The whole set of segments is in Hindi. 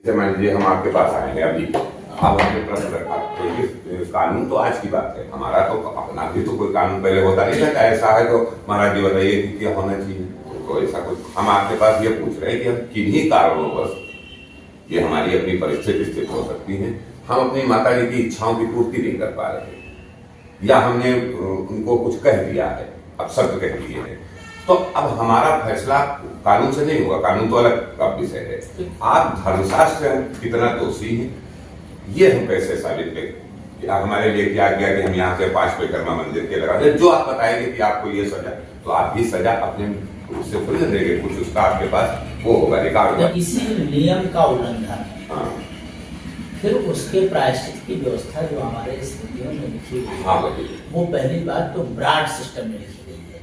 जैसे मान लीजिए हम आपके पास आएंगे अभी, आप हमने प्रश्न रखा तो ये कानून तो आज की बात है, हमारा तो अपना भी तो कोई कानून पहले होता नहीं था, ऐसा है तो महाराज जी बताइए कि क्या होना चाहिए। तो ऐसा कुछ हम आपके पास ये पूछ रहे हैं कि हम किन्हीं कारणों ये हमारी अपनी परिस्थिति स्थित हो सकती है, हम अपनी माता जी की इच्छाओं की पूर्ति नहीं कर पा रहे, या हमने उनको कुछ कह दिया है, अपशब्द कह दिए हैं, तो अब हमारा फैसला कानून से नहीं होगा, कानून तो अलग का विषय है। आप धर्मशास्त्र कितना दोषी हैं ये हम कैसे साबित करें कि आप हमारे लिए क्या किया कि हम यहाँ से 5 परिक्रमा मंदिर के लगा दे, जो आप बताएंगे कि आपको ये सजा, तो आप भी सजा अपने उससे थोड़ी देंगे, कुछ उसका आपके पास वो होगा रिकॉर्ड होगा। किसी नियम का उल्लंघन, हाँ, फिर उसके प्रायश्चित की व्यवस्था जो हमारे स्मृतियों में लिखी गई हाँ, वो पहली बात तो ब्रॉड सिस्टम में लिखी गई है,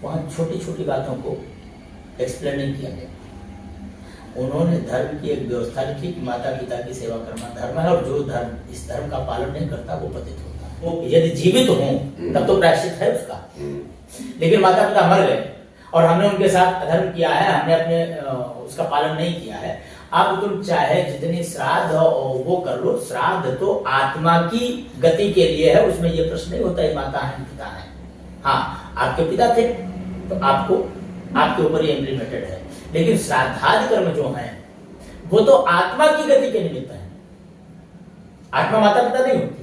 वहाँ छोटी छोटी बातों को एक्सप्लेन नहीं किया गया। उन्होंने धर्म की एक व्यवस्था लिखी कि माता पिता की सेवा करना धर्म है, और जो धर्म इस धर्म का पालन नहीं करता वो पतित होता है। वो यदि जीवित हो तब तो प्रायश्चित है उसका, लेकिन माता पिता मर गए और हमने उनके साथ अधर्म किया है, हमने अपने उसका पालन नहीं किया है, अब तुम चाहे जितनी श्राद्ध वो कर लो, श्राद्ध तो आत्मा की गति के लिए है, उसमें ये प्रश्न नहीं होता है माता है पिता है। हाँ, आपके पिता थे तो आपको आपके ऊपर ये इम्प्लीमेंटेड है, लेकिन श्राद्धादि कर्म जो है वो तो आत्मा की गति के निमित्त है, आत्मा माता पिता नहीं होती।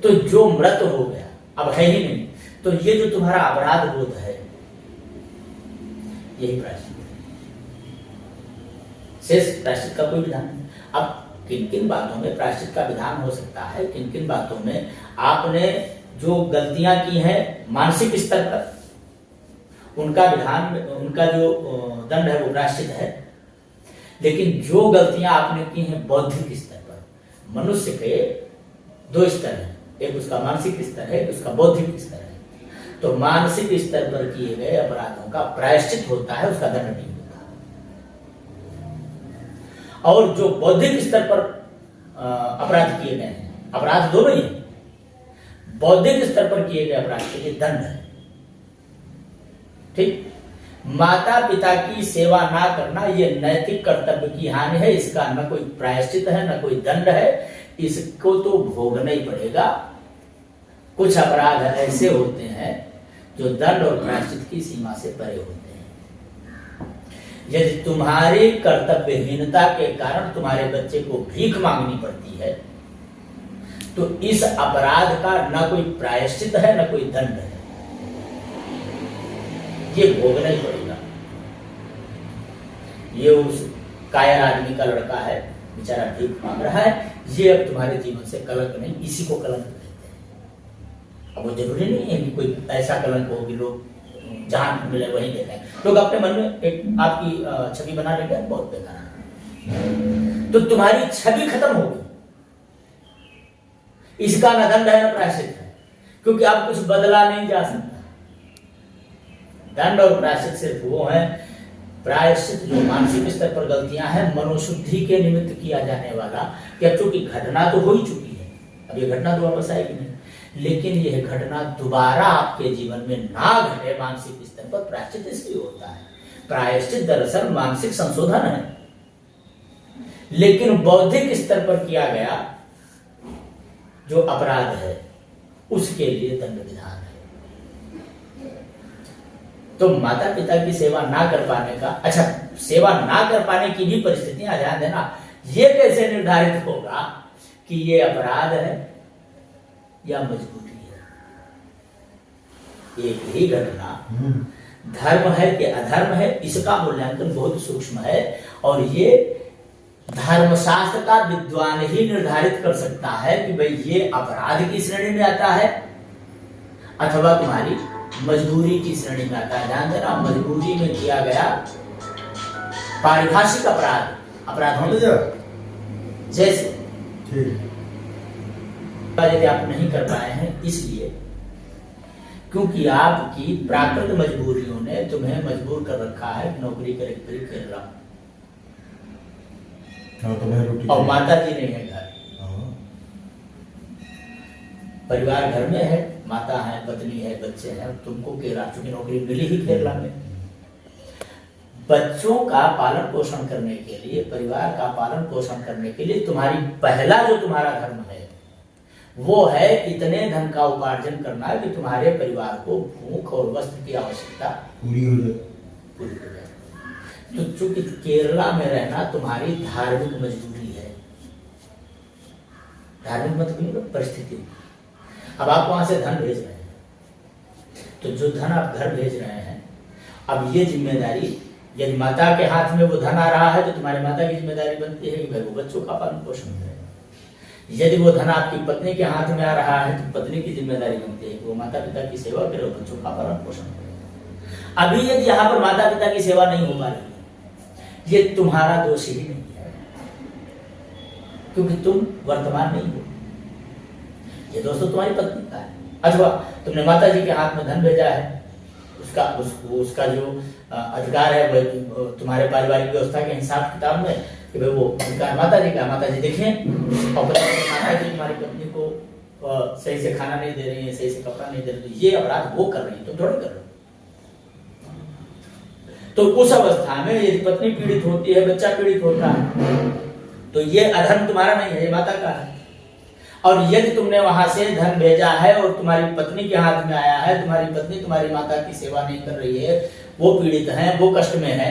तो जो मृत हो गया अब है ही नहीं, तो ये जो तुम्हारा अपराध बोध है यही प्रायश्चित है, शेष प्रायश्चित का कोई विधान नहीं। अब किन किन बातों में प्रायश्चित का विधान हो सकता है, किन किन बातों में आपने जो गलतियां की हैं मानसिक स्तर पर उनका विधान, उनका जो दंड है वो प्रायश्चित है, लेकिन जो गलतियां आपने की हैं बौद्धिक स्तर पर, मनुष्य के 2 स्तर हैं, एक उसका मानसिक स्तर है, एक उसका बौद्धिक स्तर है। तो मानसिक स्तर पर किए गए अपराधों का प्रायश्चित होता है, उसका दंड नहीं होता। और जो बौद्धिक स्तर पर अपराध किए गए हैं, अपराध दोनों ही, बौद्धिक स्तर पर किए गए अपराध के लिए दंड है। ठीक, माता पिता की सेवा ना करना ये नैतिक कर्तव्य की हानि है, इसका न कोई प्रायश्चित है न कोई दंड है, इसको तो भोगना ही पड़ेगा। कुछ अपराध ऐसे होते हैं जो दंड और प्रायश्चित की सीमा से परे होते हैं। यदि तुम्हारी कर्तव्यहीनता के कारण तुम्हारे बच्चे को भीख मांगनी पड़ती है तो इस अपराध का न कोई प्रायश्चित है न कोई दंड है, ये भोगना ही पड़ेगा। ये उस कायर आदमी का लड़का है, बेचारा भीख मांग रहा है, ये अब तुम्हारे जीवन से कलंक नहीं, इसी को कलंक कहते हैं। अब वो जरूरी नहीं है कि कोई ऐसा कलंक हो कि लोग जहां मिले वहीं देते हैं, लोग अपने मन में एक आपकी छवि बना लेते हैं, बहुत बेकार है। तो तुम्हारी छवि खत्म होगी, इसका न दंड है न प्रायश्चित है, क्योंकि आप कुछ बदला नहीं जा सकता। दंड और प्रायश्चित सिर्फ वो है, प्रायश्चित जो मानसिक स्तर पर गलतियां हैं, मनोशुद्धि के निमित्त किया जाने वाला, कि अब चूंकि घटना तो हो ही चुकी है, अब ये घटना तो वापस आएगी नहीं, लेकिन यह घटना दोबारा आपके जीवन में ना घटे मानसिक स्तर पर, प्रायश्चित इसलिए होता है। प्रायश्चित दरअसल मानसिक संशोधन है, लेकिन बौद्धिक स्तर पर किया गया जो अपराध है उसके लिए दंड विधान है। तो माता पिता की सेवा ना कर पाने का, अच्छा, सेवा ना कर पाने की भी परिस्थितियां, ध्यान देना, ये कैसे निर्धारित होगा कि ये अपराध है या मजबूरी है। एक ही घटना धर्म है कि अधर्म है, इसका मूल्यांकन बहुत सूक्ष्म है, और ये धर्मशास्त्र का विद्वान ही निर्धारित कर सकता है कि भाई ये अपराध की श्रेणी में आता है अथवा तुम्हारी मजबूरी की श्रेणी में आता है। ध्यान देना, मजबूरी में किया गया पारिभाषिक अपराध जैसे यदि आप नहीं कर पाए हैं इसलिए क्योंकि आपकी प्राकृत मजबूरियों ने तुम्हें मजबूर कर रखा है नौकरी करे केरला, और माता जी नहीं है घर, परिवार घर में है, माता है, पत्नी है, बच्चे हैं, तुमको केरला, चूंकि नौकरी मिली ही केरला में, बच्चों का पालन पोषण करने के लिए, परिवार का पालन पोषण करने के लिए तुम्हारी पहला जो तुम्हारा धर्म है वो है इतने धन का उपार्जन करना कि तुम्हारे परिवार को भूख और वस्त्र की आवश्यकता पूरी हो जाए। तो चूंकि केरला में रहना तुम्हारी धार्मिक मजबूरी है, धार्मिक मतलब परिस्थिति। अब आप वहां से धन भेज रहे हैं, तो जो धन आप घर भेज रहे हैं, अब ये जिम्मेदारी यदि माता के हाथ में वो धन आ रहा है तो तुम्हारी माता की जिम्मेदारी बनती है कि भाई वो बच्चों का पालन पोषण करे। यदि वो धन आपकी पत्नी के हाथ में आ रहा है तो पत्नी की जिम्मेदारी बनती है कि वो माता पिता की सेवा करे और बच्चों का पालन पोषण करे। अभी यदि यहाँ पर माता पिता की सेवा नहीं हो पा रही है, ये तुम्हारा दोष ही नहीं है, क्योंकि तुम वर्तमान नहीं हो। ये दोष तो तुम्हारी पत्नी का है, अथवा तुमने माता जी के हाथ में धन भेजा है, उसका जो अधिकार है वो तुम्हारे पारिवारिक व्यवस्था के हिसाब किताब में कि भाई वो अधिकार माता जी का, माता जी देखें और माता जी तुम्हारी पत्नी को सही से खाना नहीं दे रही है, सही से कपड़ा नहीं दे रही, ये अपराध वो कर रही है, तुम थोड़ी कर रहे हो। तो उस अवस्था में यदि पत्नी पीड़ित होती है, बच्चा पीड़ित होता है, तो ये अधर्म तुम्हारा नहीं है, ये माता का है। और यदि तुमने वहां से धन भेजा है और तुम्हारी पत्नी के हाथ में आया है, तुम्हारी पत्नी तुम्हारी माता की सेवा नहीं कर रही है, वो पीड़ित है, वो कष्ट में है,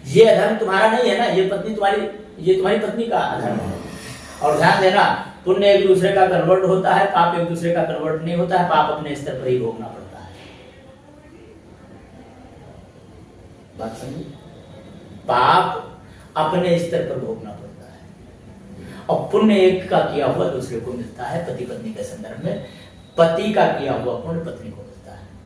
ये अधर्म तुम्हारा नहीं है ना, ये तुम्हारी पत्नी का अधर्म है। और ध्यान देना, पुण्य एक दूसरे का कन्वर्ट होता है, पाप एक दूसरे का कन्वर्ट नहीं होता है, पाप अपने स्तर पर ही भोगना पड़ता है। बात समझी? पाप अपने स्तर पर भोगना पड़ता है और पुण्य एक का किया हुआ दूसरे को मिलता है। पति पत्नी के संदर्भ में पति का किया हुआ पुण्य पत्नी को मिलता है।